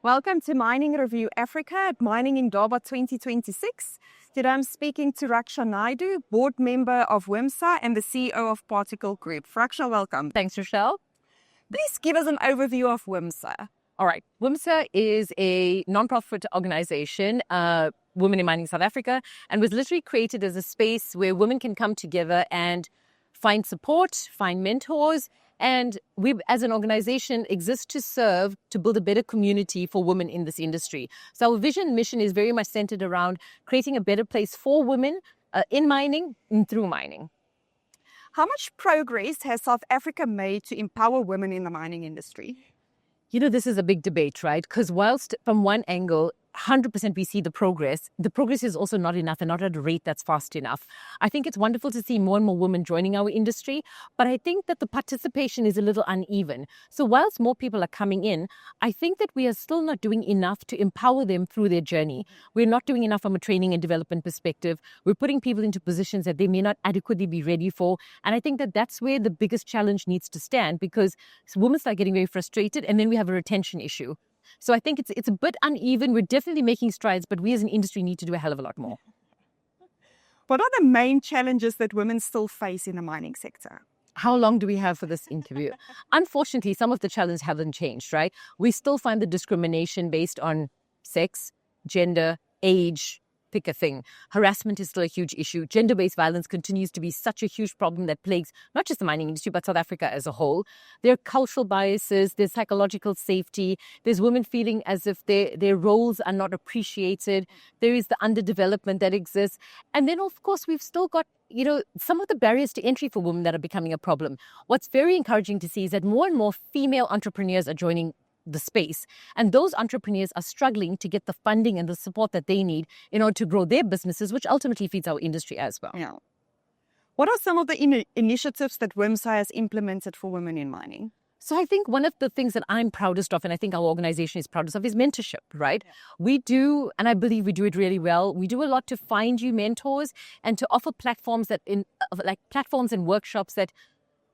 Welcome to Mining Review Africa at Mining Indaba 2026. Today I'm speaking to Raksha Naidoo, board member of WiMSA and the CEO of Particle Group. Raksha, welcome. Thanks, Rochelle. Please give us an overview of WiMSA. All right. WiMSA is a non-profit organization, Women in Mining South Africa, and was literally created as a space where women can come together and find support, find mentors, and we, as an organization, exist to serve, to build a better community for women in this industry. So our vision and mission is very much centered around creating a better place for women in mining and through mining. How much progress has South Africa made to empower women in the mining industry? You know, this is a big debate, right? Because whilst from one angle, 100% we see the progress is also not enough and not at a rate that's fast enough. I think it's wonderful to see more and more women joining our industry, but I think that the participation is a little uneven. So whilst more people are coming in, I think that we are still not doing enough to empower them through their journey. We're not doing enough from a training and development perspective. We're putting people into positions that they may not adequately be ready for. And I think that that's where the biggest challenge needs to stand, because women start getting very frustrated and then we have a retention issue. So I think it's a bit uneven. We're definitely making strides, but we as an industry need to do a hell of a lot more. What are the main challenges that women still face in the mining sector? How long do we have for this interview? Unfortunately, some of the challenges haven't changed, right? We still find the discrimination based on sex, gender, age, pick a thing. Harassment is still a huge issue. Gender-based violence continues to be such a huge problem that plagues not just the mining industry, but South Africa as a whole. There are cultural biases, there's psychological safety, there's women feeling as if their roles are not appreciated, there is the underdevelopment that exists. And then, of course, we've still got some of the barriers to entry for women that are becoming a problem. What's very encouraging to see is that more and more female entrepreneurs are joining the space. And those entrepreneurs are struggling to get the funding and the support that they need in order to grow their businesses, which ultimately feeds our industry as well. Yeah. What are some of the initiatives that WiMSA has implemented for women in mining? So I think one of the things that I'm proudest of, and I think our organization is proudest of, is mentorship, right? Yeah. We do, and I believe we do it really well. We do a lot to find you mentors and to offer platforms platforms and workshops that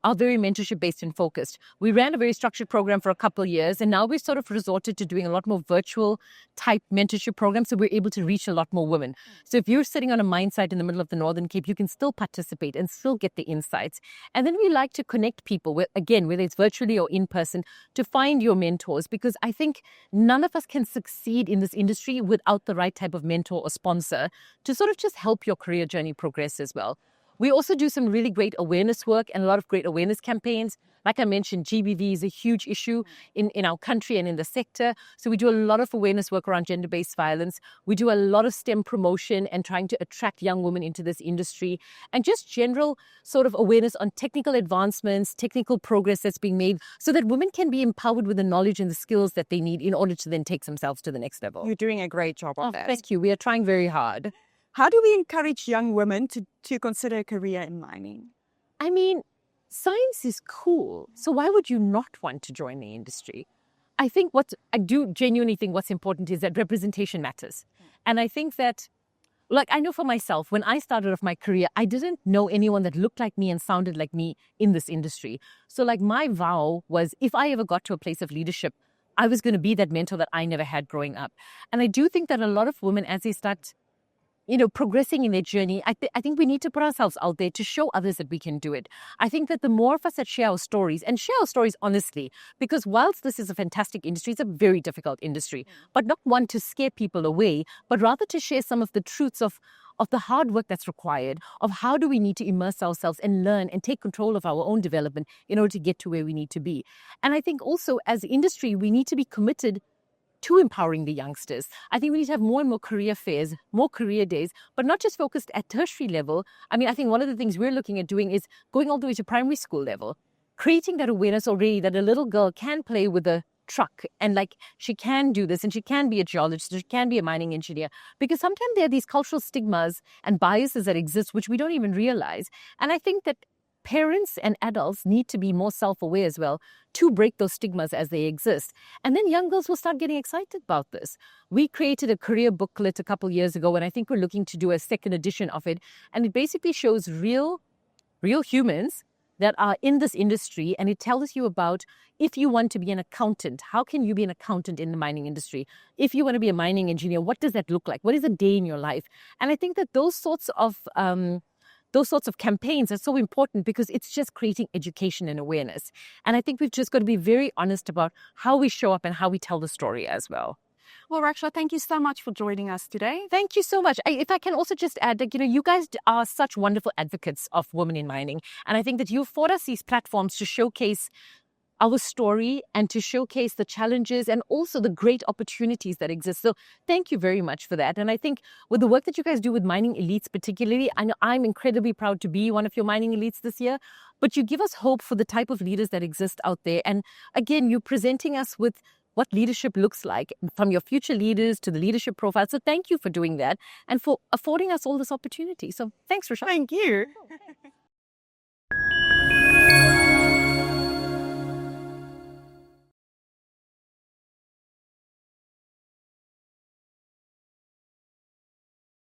are very mentorship based and focused. We ran a very structured program for a couple of years, and now we've sort of resorted to doing a lot more virtual type mentorship programs, so we're able to reach a lot more women. So if you're sitting on a mine site in the middle of the Northern Cape, you can still participate and still get the insights. And then we like to connect people, whether it's virtually or in person, to find your mentors, because I think none of us can succeed in this industry without the right type of mentor or sponsor to sort of just help your career journey progress as well. We also do some really great awareness work and a lot of great awareness campaigns. Like I mentioned, GBV is a huge issue in our country and in the sector. So we do a lot of awareness work around gender-based violence. We do a lot of STEM promotion and trying to attract young women into this industry, and just general sort of awareness on technical advancements, technical progress that's being made, so that women can be empowered with the knowledge and the skills that they need in order to then take themselves to the next level. You're doing a great job of that. Thank you. We are trying very hard. How do we encourage young women to consider a career in mining? I mean, science is cool. So why would you not want to join the industry? I think I do genuinely think what's important is that representation matters. And I think that, I know for myself, when I started off my career, I didn't know anyone that looked like me and sounded like me in this industry. So my vow was, if I ever got to a place of leadership, I was going to be that mentor that I never had growing up. And I do think that a lot of women, as they start progressing in their journey, I think we need to put ourselves out there to show others that we can do it. I think that the more of us that share our stories, and share our stories honestly, because whilst this is a fantastic industry, it's a very difficult industry, but not one to scare people away, but rather to share some of the truths of the hard work that's required, of how do we need to immerse ourselves and learn and take control of our own development in order to get to where we need to be. And I think also as industry, we need to be committed to empowering the youngsters. I think we need to have more and more career fairs, more career days, but not just focused at tertiary level. I mean, I think one of the things we're looking at doing is going all the way to primary school level, creating that awareness already that a little girl can play with a truck and she can do this and she can be a geologist, she can be a mining engineer, because sometimes there are these cultural stigmas and biases that exist which we don't even realize. And I think that parents and adults need to be more self-aware as well to break those stigmas as they exist. And then young girls will start getting excited about this. We created a career booklet a couple years ago, and I think we're looking to do a second edition of it. And it basically shows real humans that are in this industry, and it tells you about if you want to be an accountant, how can you be an accountant in the mining industry? If you want to be a mining engineer, what does that look like? What is a day in your life? And I think that those sorts of campaigns are so important because it's just creating education and awareness. And I think we've just got to be very honest about how we show up and how we tell the story as well. Well, Raksha, thank you so much for joining us today. Thank you so much. If I can also just add that, you guys are such wonderful advocates of women in mining. And I think that you afford us these platforms to showcase our story and to showcase the challenges and also the great opportunities that exist. So thank you very much for that. And I think with the work that you guys do with mining elites particularly, I know I'm incredibly proud to be one of your mining elites this year, but you give us hope for the type of leaders that exist out there. And again, you're presenting us with what leadership looks like from your future leaders to the leadership profile. So thank you for doing that and for affording us all this opportunity. So thanks, Raksha. Thank you.